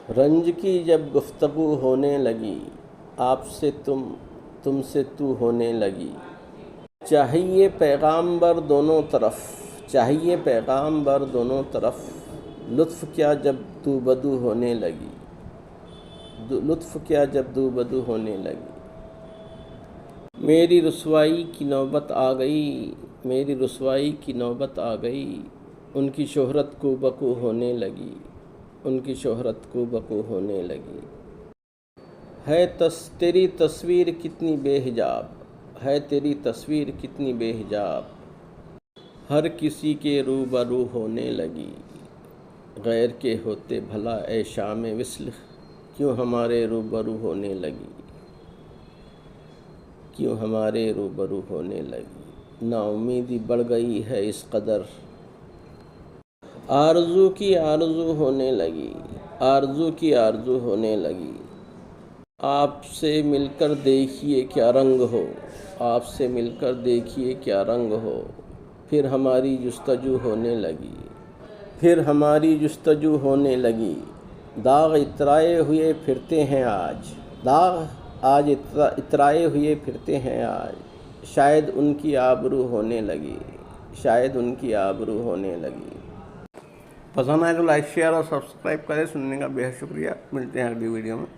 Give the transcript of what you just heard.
رنج کی جب گفتگو ہونے لگی، آپ سے تم سے تو ہونے لگی۔ چاہیے پیغامبر دونوں طرف، چاہیے پیغامبر دونوں طرف، لطف کیا جب دو بدو ہونے لگی، لطف کیا جب دو بدو ہونے لگی۔ میری رسوائی کی نوبت آ گئی، میری رسوائی کی نوبت آ گئی، ان کی شہرت کو بکو ہونے لگی، ان کی شہرت کو بکو ہونے لگی۔ ہے تیری تصویر کتنی بے حجاب، ہے تیری تصویر کتنی بے حجاب، ہر کسی کے روبرو ہونے لگی۔ غیر کے ہوتے بھلا اے شام وصل، کیوں ہمارے روبرو ہونے لگی، کیوں ہمارے روبرو ہونے لگی۔ نا امیدی بڑھ گئی ہے اس قدر، آرزو کی آرزو ہونے لگی، آرزو کی آرزو ہونے لگی۔ آپ سے مل کر دیکھیے کیا رنگ ہو، آپ سے مل کر دیکھیے کیا رنگ ہو، پھر ہماری جستجو ہونے لگی، پھر ہماری جستجو ہونے لگی۔ داغ اترائے ہوئے پھرتے ہیں آج، داغ آج اترائے ہوئے پھرتے ہیں آج، شاید ان کی آبرو ہونے لگی، شاید ان کی آبرو ہونے لگی۔ پسند آئے تو لائک شیئر اور سبسکرائب کریں۔ سننے کا بے حد شکریہ، ملتے ہیں اگلی ویڈیو میں۔